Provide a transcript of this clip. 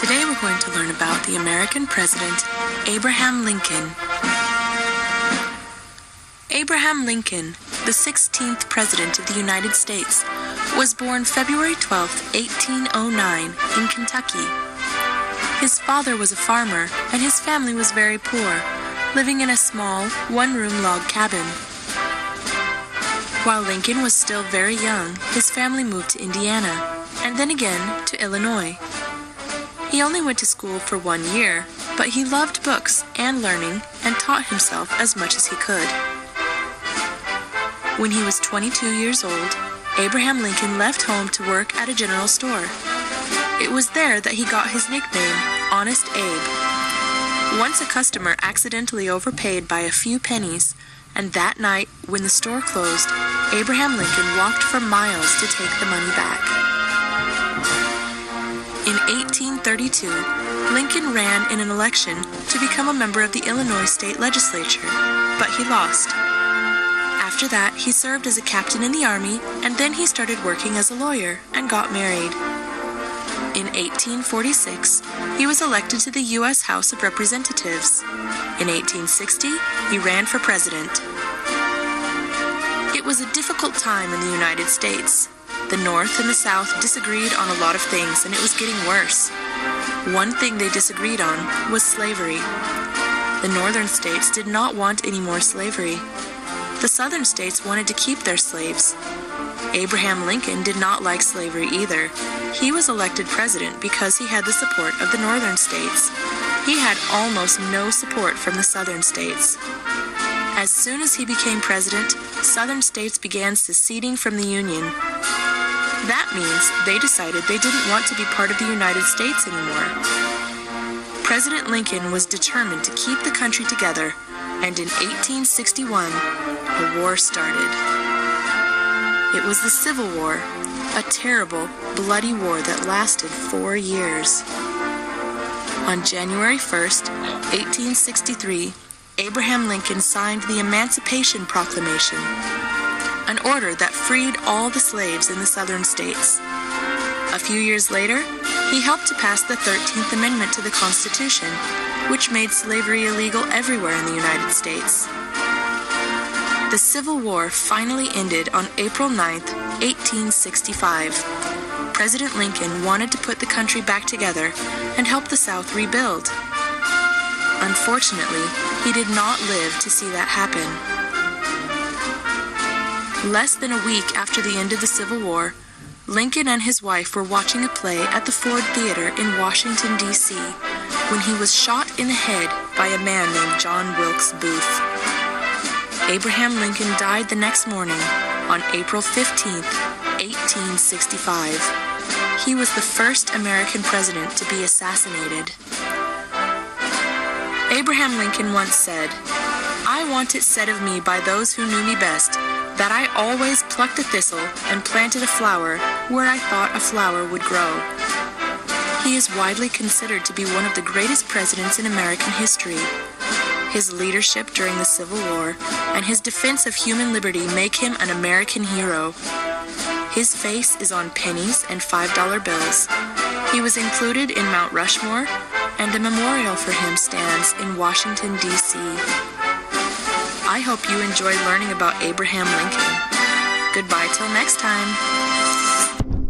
Today we're going to learn about the American President Abraham Lincoln. Abraham Lincoln, the 16th President of the United States, was born February 12, 1809, in Kentucky. His father was a farmer, and his family was very poor, living in a small, one-room log cabin. While Lincoln was still very young, his family moved to Indiana, and then again to Illinois. He only went to school for 1 year, but he loved books and learning and taught himself as much as he could. When he was 22 years old, Abraham Lincoln left home to work at a general store. It was there that he got his nickname, Honest Abe. Once a customer accidentally overpaid by a few pennies, and that night, when the store closed, Abraham Lincoln walked for miles to take the money back. In 1832, Lincoln ran in an election to become a member of the Illinois state legislature, but he lost. After that, he served as a captain in the army, and then he started working as a lawyer and got married. In 1846, he was elected to the U.S. House of Representatives. In 1860, he ran for president. It was a difficult time in the United States. The North and the South disagreed on a lot of things, and it was getting worse. One thing they disagreed on was slavery. The Northern states did not want any more slavery. The Southern states wanted to keep their slaves. Abraham Lincoln did not like slavery either. He was elected president because he had the support of the Northern states. He had almost no support from the Southern states. As soon as he became president, Southern states began seceding from the Union. That means they decided they didn't want to be part of the United States anymore. President Lincoln was determined to keep the country together, and in 1861, a war started. It was the Civil War, a terrible, bloody war that lasted 4 years. On January 1st, 1863, Abraham Lincoln signed the Emancipation Proclamation, an order that freed all the slaves in the Southern states. A few years later, he helped to pass the 13th Amendment to the Constitution, which made slavery illegal everywhere in the United States. The Civil War finally ended on April 9, 1865. President Lincoln wanted to put the country back together and help the South rebuild. Unfortunately, he did not live to see that happen. Less than a week after the end of the Civil War, Lincoln and his wife were watching a play at the Ford Theater in Washington, D.C., when he was shot in the head by a man named John Wilkes Booth. Abraham Lincoln died the next morning on April 15, 1865. He was the first American president to be assassinated. Abraham Lincoln once said, "I want it said of me by those who knew me best, that I always plucked a thistle and planted a flower where I thought a flower would grow." He is widely considered to be one of the greatest presidents in American history. His leadership during the Civil War and his defense of human liberty make him an American hero. His face is on pennies and $5 bills. He was included in Mount Rushmore, and a memorial for him stands in Washington, D.C. I hope you enjoyed learning about Abraham Lincoln. Goodbye till next time.